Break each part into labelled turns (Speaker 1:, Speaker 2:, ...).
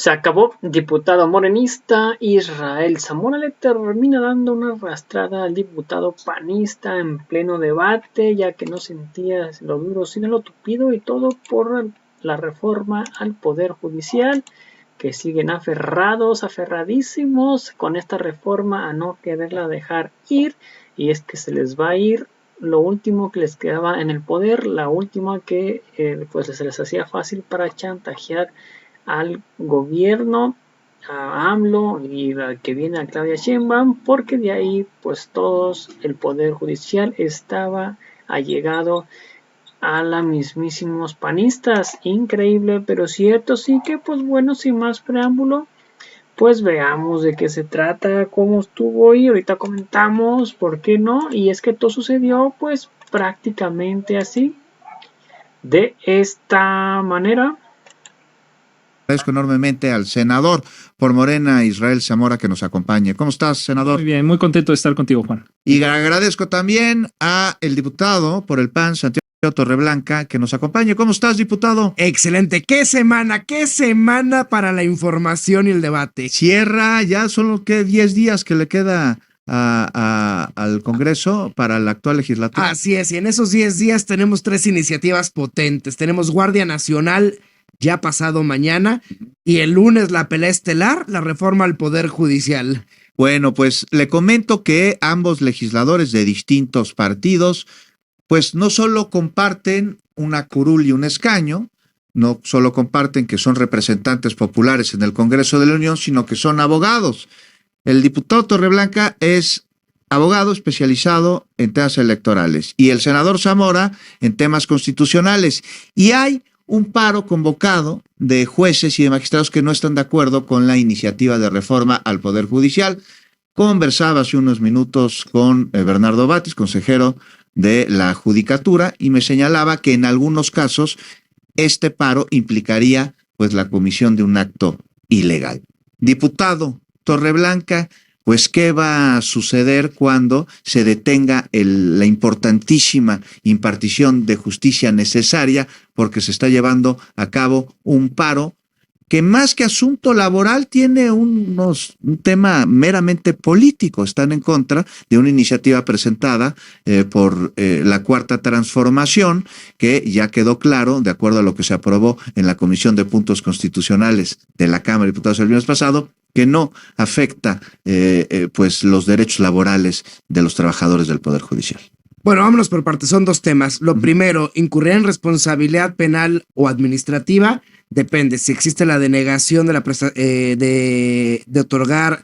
Speaker 1: Se acabó. Diputado morenista Israel Zamora le termina dando una arrastrada al diputado panista en pleno debate, ya que no sentía lo duro sino lo tupido, y todo por la reforma al Poder Judicial, que siguen aferradísimos con esta reforma a no quererla dejar ir, y es que se les va a ir lo último que les quedaba en el poder, la última que pues se les hacía fácil para chantajear al gobierno, a AMLO y al que viene a Claudia Sheinbaum, porque de ahí pues todos el poder judicial estaba allegado a la mismísimos panistas. Increíble pero cierto. Sí que pues bueno, sin más preámbulo, pues veamos de qué se trata, cómo estuvo, y ahorita comentamos por qué no. Y es que todo sucedió pues prácticamente así, de esta manera.
Speaker 2: Agradezco enormemente al senador por Morena, Israel Zamora, que nos acompañe. ¿Cómo estás, senador?
Speaker 3: Muy bien, muy contento de estar contigo, Juan.
Speaker 2: Y agradezco también a el diputado por el PAN, Santiago Torreblanca, que nos acompañe. ¿Cómo estás, diputado?
Speaker 4: Excelente. Qué semana para la información y el debate.
Speaker 2: Cierra, ya solo que 10 días que le queda al Congreso para la actual legislatura.
Speaker 4: Así es, y en esos 10 días tenemos 3 iniciativas potentes. Tenemos Guardia Nacional ya pasado mañana, y el lunes la pelea estelar, la reforma al Poder Judicial.
Speaker 2: Bueno, pues le comento que ambos legisladores de distintos partidos, pues no solo comparten una curul y un escaño, no solo comparten que son representantes populares en el Congreso de la Unión, sino que son abogados. El diputado Torreblanca es abogado especializado en temas electorales y el senador Zamora en temas constitucionales. Y hay un paro convocado de jueces y de magistrados que no están de acuerdo con la iniciativa de reforma al Poder Judicial. Conversaba hace unos minutos con Bernardo Batis, consejero de la Judicatura, y me señalaba que en algunos casos este paro implicaría pues la comisión de un acto ilegal. Diputado Torreblanca, pues ¿qué va a suceder cuando se detenga la importantísima impartición de justicia necesaria, porque se está llevando a cabo un paro que más que asunto laboral tiene un tema meramente político? Están en contra de una iniciativa presentada por la Cuarta Transformación, que ya quedó claro, de acuerdo a lo que se aprobó en la Comisión de Puntos Constitucionales de la Cámara de Diputados el viernes pasado, que no afecta pues los derechos laborales de los trabajadores del Poder Judicial.
Speaker 4: Bueno, vámonos por partes, son 2 temas. Lo primero, incurrir en responsabilidad penal o administrativa, depende. Si existe la denegación de otorgar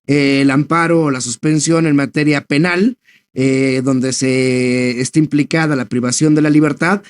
Speaker 4: el amparo o la suspensión en materia penal, donde se esté implicada la privación de la libertad.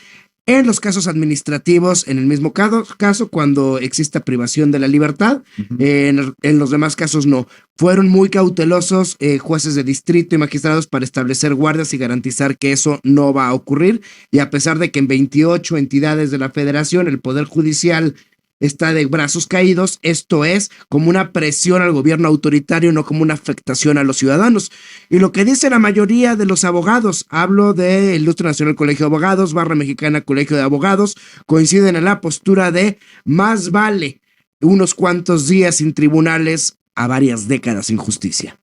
Speaker 4: En los casos administrativos, en el mismo caso, cuando exista privación de la libertad, en los demás casos no. Fueron muy cautelosos jueces de distrito y magistrados para establecer guardias y garantizar que eso no va a ocurrir, y a pesar de que en 28 entidades de la federación el Poder Judicial está de brazos caídos, esto es como una presión al gobierno autoritario, no como una afectación a los ciudadanos. Y lo que dice la mayoría de los abogados, hablo de Ilustre Nacional Colegio de Abogados, Barra Mexicana Colegio de Abogados, coinciden en la postura de más vale unos cuantos días sin tribunales a varias décadas sin justicia.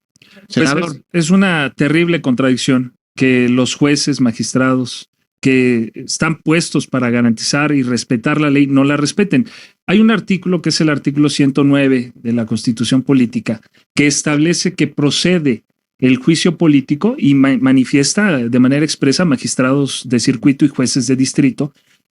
Speaker 3: Pues es una terrible contradicción que los jueces, magistrados que están puestos para garantizar y respetar la ley no la respeten. Hay un artículo que es el artículo 109 de la Constitución Política que establece que procede el juicio político y manifiesta de manera expresa magistrados de circuito y jueces de distrito,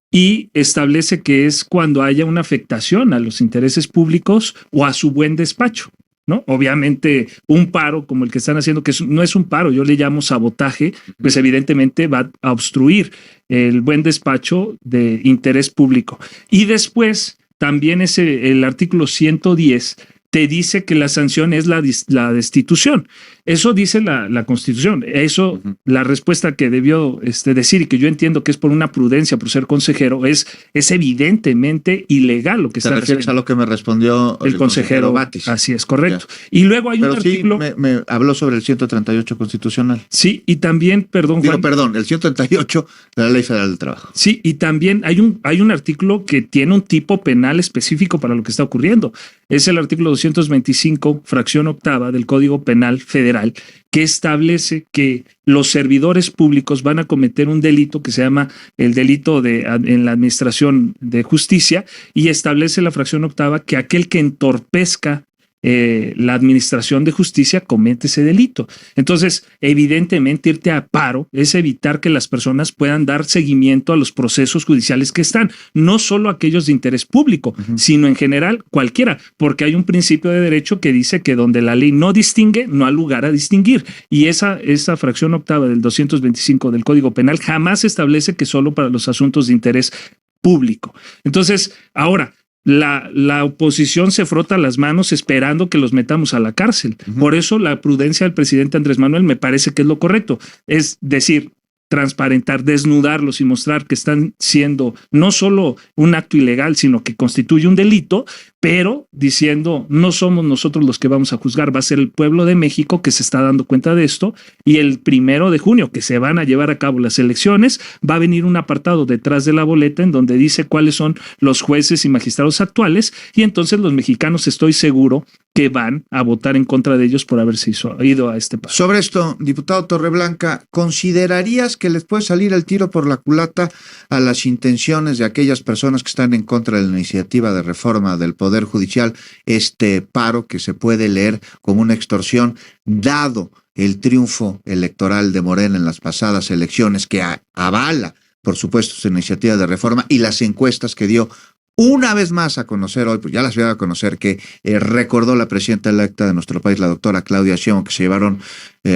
Speaker 3: y establece que es cuando haya una afectación a los intereses públicos o a su buen despacho, ¿no? Obviamente un paro como el que están haciendo, que no es un paro, yo le llamo sabotaje, pues evidentemente va a obstruir el buen despacho de interés público. Y después también el artículo 110 te dice que la sanción es la destitución. eso dice la Constitución. Eso, la respuesta que debió decir, y que yo entiendo que es por una prudencia, por ser consejero, es evidentemente ilegal lo que
Speaker 2: ¿Te
Speaker 3: está
Speaker 2: refieres
Speaker 3: haciendo
Speaker 2: a lo que me respondió
Speaker 3: el consejero
Speaker 2: Batis?
Speaker 3: Así es, correcto. Y luego hay
Speaker 2: Pero
Speaker 3: un
Speaker 2: sí,
Speaker 3: artículo.
Speaker 2: me habló sobre el 138 constitucional.
Speaker 3: Sí, y también, perdón, Juan.
Speaker 2: Perdón, el 138 de la Ley Federal del Trabajo.
Speaker 3: Sí, y también hay un artículo que tiene un tipo penal específico para lo que está ocurriendo. Es el artículo 225, fracción octava del Código Penal Federal, que establece que los servidores públicos van a cometer un delito que se llama el delito en la administración de justicia, y establece la fracción octava que aquel que entorpezca la administración de justicia comete ese delito. Entonces, evidentemente, irte a paro es evitar que las personas puedan dar seguimiento a los procesos judiciales que están, no solo aquellos de interés público, sino en general cualquiera, porque hay un principio de derecho que dice que donde la ley no distingue, no hay lugar a distinguir. Y esa fracción octava del 225 del Código Penal jamás establece que solo para los asuntos de interés público. Entonces, ahora, la oposición se frota las manos esperando que los metamos a la cárcel. Por eso la prudencia del presidente Andrés Manuel me parece que es lo correcto. Es decir, transparentar, desnudarlos y mostrar que están siendo no solo un acto ilegal, sino que constituye un delito, pero diciendo no somos nosotros los que vamos a juzgar, va a ser el pueblo de México que se está dando cuenta de esto, y el 1 de junio que se van a llevar a cabo las elecciones va a venir un apartado detrás de la boleta en donde dice cuáles son los jueces y magistrados actuales, y entonces los mexicanos estoy seguro que van a votar en contra de ellos por haberse ido a este paso.
Speaker 2: Sobre esto, diputado Torreblanca, ¿considerarías que les puede salir el tiro por la culata a las intenciones de aquellas personas que están en contra de la iniciativa de reforma del Poder Judicial, este paro que se puede leer como una extorsión, dado el triunfo electoral de Morena en las pasadas elecciones, que avala, por supuesto, su iniciativa de reforma, y las encuestas que dio una vez más a conocer hoy, pues ya las voy a conocer, que recordó la presidenta electa de nuestro país, la doctora Claudia Sheinbaum, que se llevaron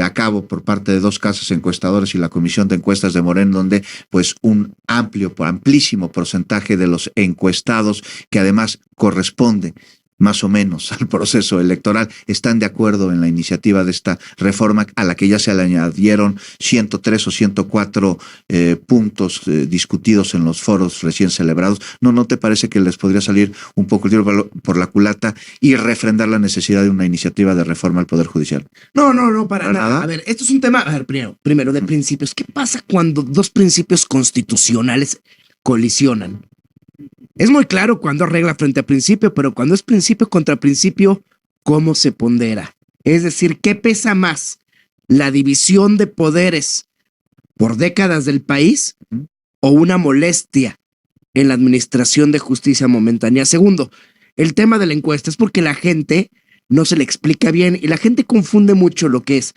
Speaker 2: a cabo por parte de 2 casas encuestadoras y la Comisión de Encuestas de Morena, donde pues un amplísimo porcentaje de los encuestados, que además corresponde más o menos al proceso electoral, están de acuerdo en la iniciativa de esta reforma, a la que ya se le añadieron 103 o 104 puntos discutidos en los foros recién celebrados. ¿No te parece que les podría salir un poco el tiro por la culata y refrendar la necesidad de una iniciativa de reforma al Poder Judicial?
Speaker 4: No, para nada. A ver, esto es un tema, primero de principios. ¿Qué pasa cuando 2 principios constitucionales colisionan? Es muy claro cuando regla frente a principio, pero cuando es principio contra principio, ¿cómo se pondera? Es decir, ¿qué pesa más? ¿La división de poderes por décadas del país o una molestia en la administración de justicia momentánea? Segundo, el tema de la encuesta es porque la gente no se le explica bien y la gente confunde mucho lo que es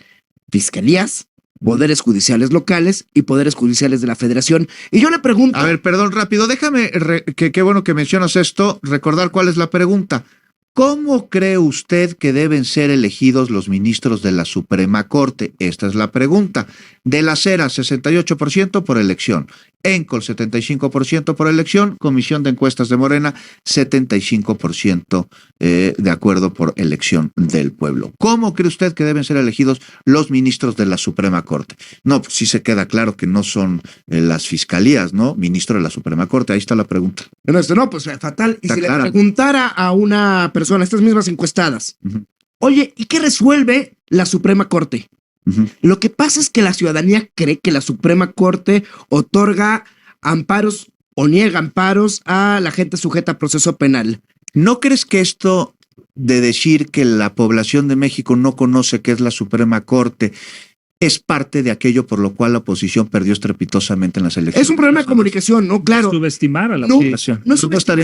Speaker 4: fiscalías, poderes judiciales locales y poderes judiciales de la Federación. Y yo le pregunto...
Speaker 2: A ver, perdón, rápido, déjame, qué bueno que mencionas esto, recordar cuál es la pregunta. ¿Cómo cree usted que deben ser elegidos los ministros de la Suprema Corte? Esta es la pregunta. De la Cera, 68% por elección. ENCOL, 75% por elección. Comisión de Encuestas de Morena, 75% de acuerdo por elección del pueblo. ¿Cómo cree usted que deben ser elegidos los ministros de la Suprema Corte? No, pues sí se queda claro que no son las fiscalías, ¿no? Ministro de la Suprema Corte, ahí está la pregunta.
Speaker 4: No, pues fatal. Y
Speaker 2: está
Speaker 4: si
Speaker 2: clara.
Speaker 4: Le preguntara a una persona, estas mismas encuestadas, oye, ¿y qué resuelve la Suprema Corte? Lo que pasa es que la ciudadanía cree que la Suprema Corte otorga amparos o niega amparos a la gente sujeta a proceso penal.
Speaker 2: ¿No crees que esto de decir que la población de México no conoce qué es la Suprema Corte es parte de aquello por lo cual la oposición perdió estrepitosamente en las elecciones?
Speaker 4: Es un problema de comunicación, ¿no? Claro.
Speaker 3: Subestimar a la población.
Speaker 4: No es subestimar.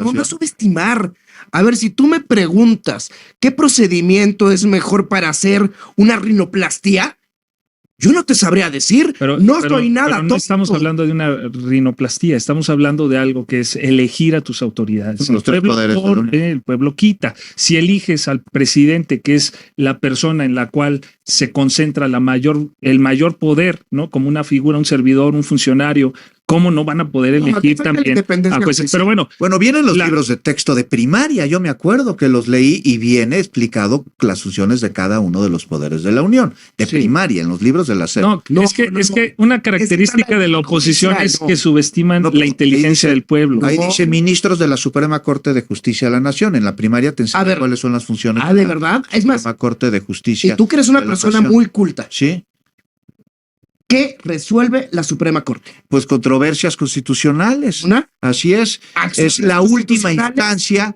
Speaker 4: No es subestimar. A ver, si tú me preguntas qué procedimiento es mejor para hacer una rinoplastia, yo no te sabría decir. No
Speaker 3: estamos hablando de una rinoplastia, estamos hablando de algo que es elegir a tus autoridades. El pueblo quita. Si eliges al presidente, que es la persona en la cual se concentra el mayor poder, ¿no? Como una figura, un servidor, un funcionario ¿Cómo no van a poder elegir también a jueces? Pero bueno.
Speaker 2: Bueno, vienen los libros de texto de primaria. Yo me acuerdo que los leí y viene explicado las funciones de cada uno de los poderes de la Unión. De primaria, en los libros de la SEP.
Speaker 3: Es que una característica de la oposición es que subestiman la inteligencia del pueblo.
Speaker 2: Ahí dice ministros de la Suprema Corte de Justicia de la Nación. En la primaria te enseñan cuáles son las funciones
Speaker 4: de verdad. Es más,
Speaker 2: Suprema Corte de Justicia.
Speaker 4: Y tú que eres una persona muy culta.
Speaker 2: Sí.
Speaker 4: ¿Qué resuelve la Suprema Corte?
Speaker 2: Pues controversias constitucionales.
Speaker 4: ¿Una?
Speaker 2: Así es. Es la última instancia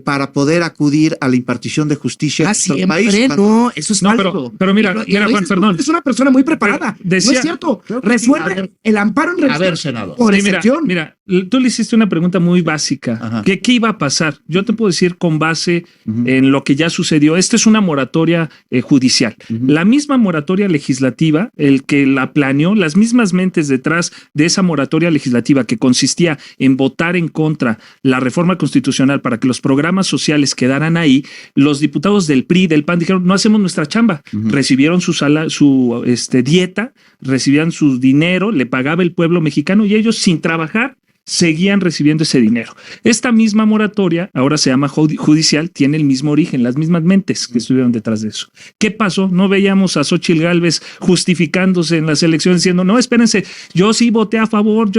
Speaker 2: para poder acudir a la impartición de justicia en nuestro país.
Speaker 4: No, eso es falso.
Speaker 3: Pero mira, Juan, perdón.
Speaker 4: Es una persona muy preparada. No es cierto. Resuelve el amparo en revisión.
Speaker 2: A ver, senador.
Speaker 4: Por excepción.
Speaker 3: Mira, tú le hiciste una pregunta muy básica. ¿Qué iba a pasar? Yo te puedo decir con base en lo que ya sucedió. Esta es una moratoria judicial. La misma moratoria legislativa, el que la planeó, las mismas mentes detrás de esa moratoria legislativa que consistía en votar en contra la reforma constitucional para que los programas sociales quedaran ahí, los diputados del PRI, del PAN dijeron, no hacemos nuestra chamba. Recibieron su dieta, recibían su dinero, le pagaba el pueblo mexicano y ellos sin trabajar seguían recibiendo ese dinero. Esta misma moratoria, ahora se llama judicial, tiene el mismo origen, las mismas mentes que estuvieron detrás de eso. ¿Qué pasó? No veíamos a Xóchitl Gálvez justificándose en las elecciones diciendo, no, espérense, yo sí voté a favor,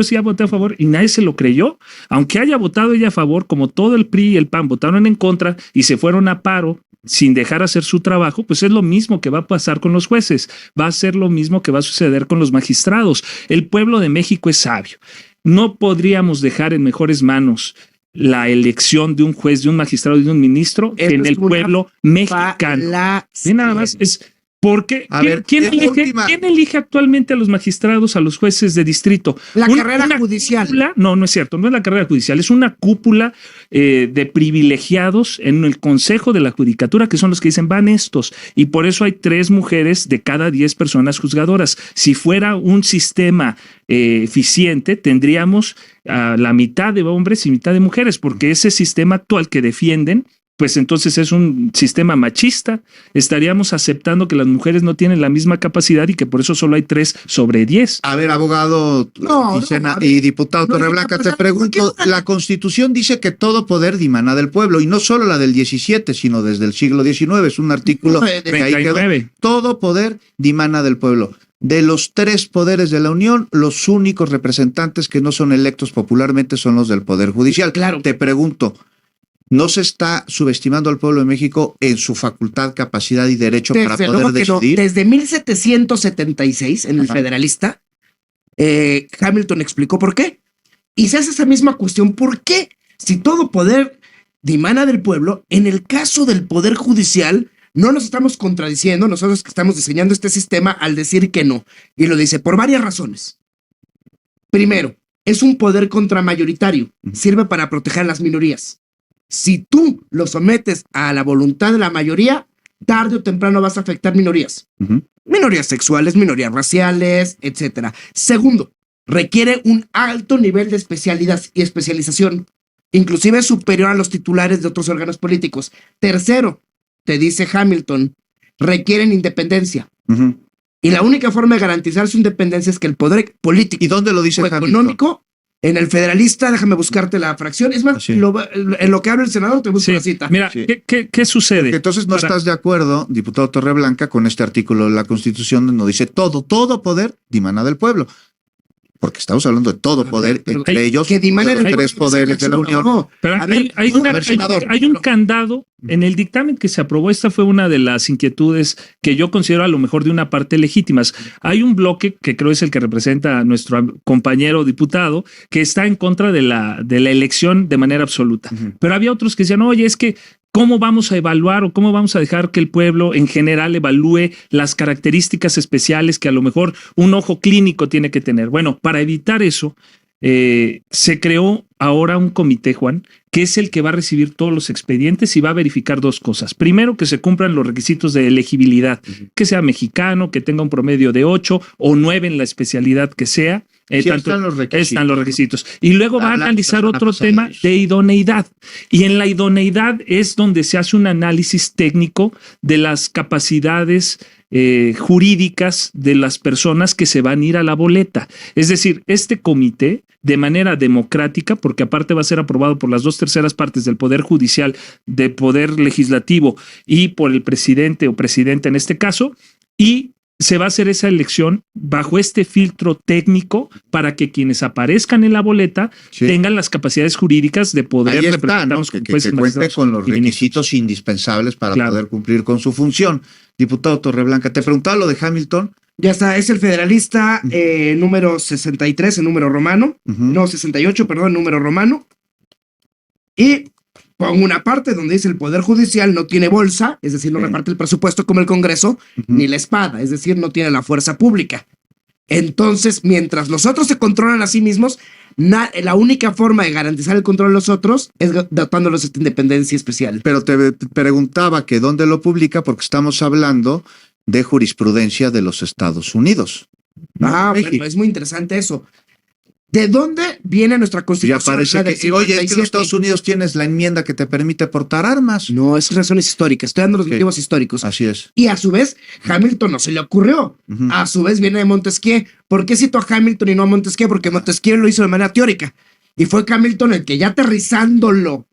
Speaker 3: y nadie se lo creyó. Aunque haya votado ella a favor, como todo el PRI y el PAN votaron en contra y se fueron a paro sin dejar hacer su trabajo, pues es lo mismo que va a pasar con los jueces, va a ser lo mismo que va a suceder con los magistrados. El pueblo de México es sabio. No podríamos dejar en mejores manos la elección de un juez, de un magistrado y de un ministro que en el pueblo mexicano. Y nada más es porque ¿quién elige actualmente a los magistrados, a los jueces de distrito?
Speaker 4: La carrera judicial.
Speaker 3: Cúpula, no es cierto, no es la carrera judicial, es una cúpula de privilegiados en el Consejo de la Judicatura, que son los que dicen van estos, y por eso hay 3 mujeres de cada 10 personas juzgadoras. Si fuera un sistema eficiente, tendríamos la mitad de hombres y mitad de mujeres, porque ese sistema actual que defienden, pues entonces es un sistema machista. Estaríamos aceptando que las mujeres no tienen la misma capacidad y que por eso solo hay 3 sobre 10.
Speaker 2: A ver, abogado y diputado Torreblanca, te pregunto, la Constitución dice que todo poder dimana del pueblo, y no solo la del 17, sino desde el siglo XIX, es un artículo que ahí quedó. Todo poder dimana del pueblo. De los 3 poderes de la Unión, los únicos representantes que no son electos popularmente son los del Poder Judicial.
Speaker 4: Claro.
Speaker 2: Te pregunto, ¿no se está subestimando al pueblo de México en su facultad, capacidad y derecho para poder decidir?
Speaker 4: No. Desde 1776, en el Federalista, Hamilton explicó por qué. Y se hace esa misma cuestión, ¿por qué? Si todo poder dimana del pueblo, en el caso del Poder Judicial, no nos estamos contradiciendo nosotros que estamos diseñando este sistema al decir que no. Y lo dice por varias razones. Primero, es un poder contramayoritario. Sirve para proteger a las minorías. Si tú lo sometes a la voluntad de la mayoría, tarde o temprano vas a afectar minorías. Minorías sexuales, minorías raciales, etc. Segundo, requiere un alto nivel de especialidad y especialización, inclusive superior a los titulares de otros órganos políticos. Tercero, te dice Hamilton, requieren independencia. Y la única forma de garantizar su independencia es que el poder político
Speaker 2: ¿y dónde lo dice Hamilton?
Speaker 4: Económico, en el Federalista, déjame buscarte la fracción. Es más, en lo que habla el senador, te busco la cita.
Speaker 3: Mira, ¿qué sucede?
Speaker 2: Porque entonces no estás de acuerdo, diputado Torreblanca, con este artículo de la Constitución donde dice todo poder dimana del pueblo. Porque estamos hablando de todo poder, entre ellos
Speaker 4: que dimana
Speaker 2: los 3 poderes de la Unión.
Speaker 3: No, pero hay un candado en el dictamen que se aprobó. Esta fue una de las inquietudes que yo considero a lo mejor de una parte legítimas. Hay un bloque que creo es el que representa a nuestro compañero diputado que está en contra de la elección de manera absoluta. Pero había otros que decían, oye, es que ¿cómo vamos a evaluar o cómo vamos a dejar que el pueblo en general evalúe las características especiales que a lo mejor un ojo clínico tiene que tener? Bueno, para evitar eso, se creó ahora un comité, Juan, que es el que va a recibir todos los expedientes y va a verificar 2 cosas. Primero, que se cumplan los requisitos de elegibilidad, que sea mexicano, que tenga un promedio de 8 o 9 en la especialidad que sea,
Speaker 2: Sí, están los requisitos.
Speaker 3: Están los requisitos. Y luego va a analizar otro tema
Speaker 2: eso.
Speaker 3: de idoneidad. Y en la idoneidad es donde se hace un análisis técnico de las capacidades jurídicas de las personas que se van a ir a la boleta. Es decir, este comité, de manera democrática, porque aparte va a ser aprobado por las 2/3 partes del Poder Judicial, del Poder Legislativo y por el presidente o presidenta en este caso, y se va a hacer esa elección bajo este filtro técnico para que quienes aparezcan en la boleta tengan las capacidades jurídicas de poder
Speaker 2: representar, ¿no? Que cuente con los requisitos indispensables para poder cumplir con su función. Diputado Torreblanca, te preguntaba lo de Hamilton.
Speaker 4: Ya está, es el federalista número 63 en número romano, no, 68, perdón, número romano. Y pongo una parte donde dice el Poder Judicial no tiene bolsa, es decir, no reparte el presupuesto como el Congreso, ni la espada, es decir, no tiene la fuerza pública. Entonces, mientras los otros se controlan a sí mismos, la única forma de garantizar el control de los otros es dotándolos de esta independencia especial.
Speaker 2: Pero te preguntaba que dónde lo publica, porque estamos hablando de jurisprudencia de los Estados Unidos.
Speaker 4: Bueno, es muy interesante eso. ¿De dónde viene nuestra Constitución?
Speaker 2: Ya parece que, oye, es que en los Estados Unidos tienes la enmienda que te permite portar armas.
Speaker 4: No, es razones históricas. Estoy dando los motivos históricos.
Speaker 2: Así es.
Speaker 4: Y a su vez, Hamilton no se le ocurrió. A su vez viene de Montesquieu. ¿Por qué cito a Hamilton y no a Montesquieu? Porque Montesquieu lo hizo de manera teórica. Y fue Hamilton el que, ya aterrizándolo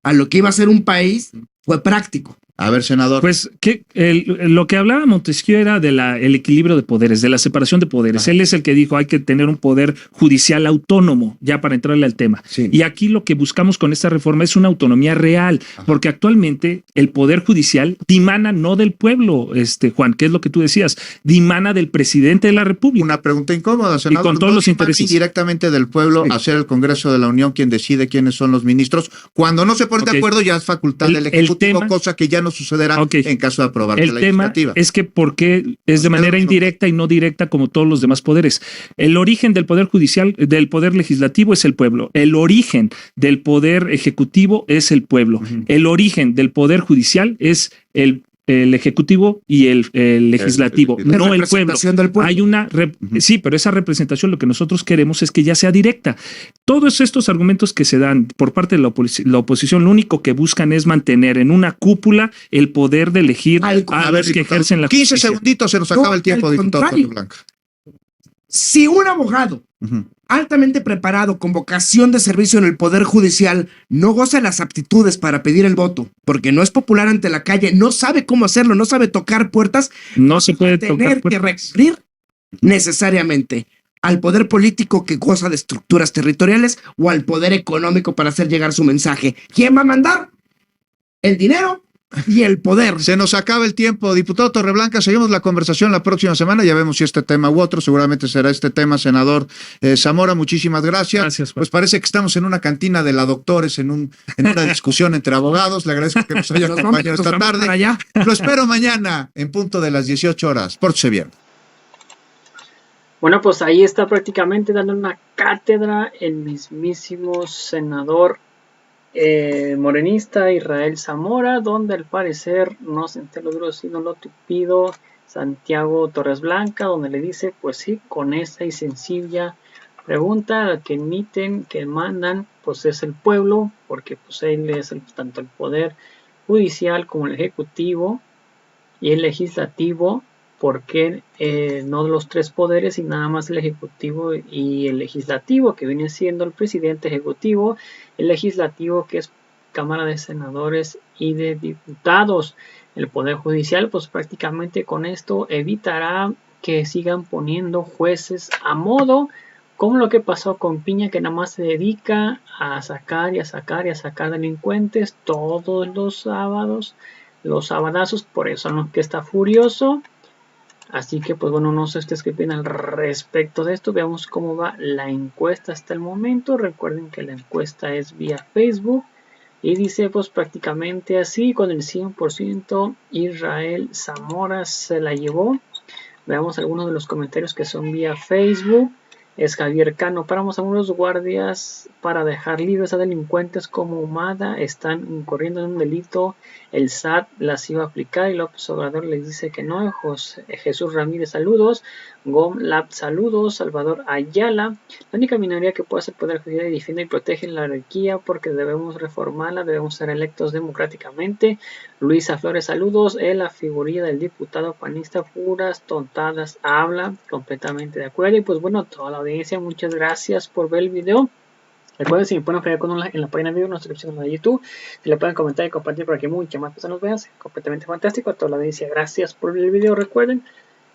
Speaker 4: a lo que iba a ser un país, fue práctico.
Speaker 2: A ver, senador.
Speaker 3: Pues lo que hablaba Montesquieu era el equilibrio de poderes, de la separación de poderes. Él es el que dijo hay que tener un poder judicial autónomo, ya para entrarle al tema. Sí. Y aquí lo que buscamos con esta reforma es una autonomía real, porque actualmente el poder judicial dimana no del pueblo, Juan, que es lo que tú decías, dimana del presidente de la República.
Speaker 2: Una pregunta incómoda, senador.
Speaker 3: Y con todos los intereses.
Speaker 2: Directamente del pueblo a ser el Congreso de la Unión quien decide quiénes son los ministros. Cuando no se ponen de acuerdo ya es facultad del Ejecutivo, cosa que ya no sucederá en caso de aprobar la legislativa.
Speaker 3: El tema es que porque es de manera indirecta y no directa como todos los demás poderes. El origen del poder judicial, del poder legislativo es el pueblo. El origen del poder ejecutivo es el pueblo. El origen del poder judicial es el ejecutivo y el legislativo, no el pueblo. Hay sí, pero esa representación lo que nosotros queremos es que ya sea directa. Todos estos argumentos que se dan por parte de la oposición, lo único que buscan es mantener en una cúpula el poder de elegir a los que ejercen la justicia.
Speaker 2: 15 segunditos, se nos acaba el tiempo, diputado Torreblanca.
Speaker 4: Si un abogado altamente preparado con vocación de servicio en el Poder Judicial no goza de las aptitudes para pedir el voto, porque no es popular ante la calle, no sabe cómo hacerlo, no sabe tocar puertas,
Speaker 3: no se puede tocar
Speaker 4: puertas. Tener que recurrir necesariamente al poder político que goza de estructuras territoriales o al poder económico para hacer llegar su mensaje. ¿Quién va a mandar? El dinero y el poder.
Speaker 2: Se nos acaba el tiempo, diputado Torreblanca. Seguimos la conversación la próxima semana. Ya vemos si este tema u otro. Seguramente será este tema, senador Zamora. Muchísimas gracias.
Speaker 3: Gracias, Juan.
Speaker 2: Pues parece que estamos en una cantina de la doctores, en una discusión entre abogados. Le agradezco que nos haya acompañado esta tarde. Lo espero mañana en punto de las 18 horas. Pórtese bien.
Speaker 1: Bueno, pues ahí está prácticamente dando una cátedra el mismísimo senador morenista Israel Zamora, donde al parecer no se enteró duro sino lo tupido Santiago Torres Blanca, donde le dice pues sí, con esa y sencilla pregunta que emiten, que mandan, pues es el pueblo, porque pues él es tanto el poder judicial como el ejecutivo y el legislativo. Porque no los tres poderes y nada más el ejecutivo y el legislativo, que viene siendo el presidente ejecutivo, el legislativo que es Cámara de Senadores y de Diputados. El poder judicial pues prácticamente con esto evitará que sigan poniendo jueces a modo, como lo que pasó con Piña, que nada más se dedica a sacar y a sacar y a sacar delincuentes todos los sábados, los sabadazos. Por eso no, que está furioso. Así que pues bueno, no sé ustedes qué opinan al respecto de esto. Veamos cómo va la encuesta hasta el momento. Recuerden que la encuesta es vía Facebook y dice pues prácticamente así, con el 100% Israel Zamora se la llevó. Veamos algunos de los comentarios que son vía Facebook. es Javier Cano. Paramos a unos guardias para dejar libres a delincuentes como Humada. Están incurriendo en un delito. El SAT las iba a aplicar y López Obrador les dice que no. Jesús Ramírez, saludos. Gomlab, saludos. Salvador Ayala. La única minoría que puede ser poder judicial defiende y protege la anarquía porque debemos reformarla, debemos ser electos democráticamente. Luisa Flores, saludos. La figurilla del diputado panista, puras tontadas habla, completamente de acuerdo. Y pues bueno, toda la audiencia, muchas gracias por ver el video. Recuerden, si me pueden apoyar con un like en la página de video, nuestra descripción de YouTube, si le pueden comentar y compartir para que muchas más personas vean, completamente fantástico. A toda la audiencia, gracias por ver el video. Recuerden,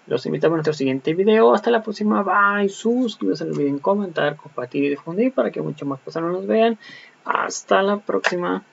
Speaker 1: los invitamos a nuestro siguiente video. Hasta la próxima. Bye. Suscríbanse, no olviden comentar, compartir y difundir para que muchas más personas nos vean. Hasta la próxima.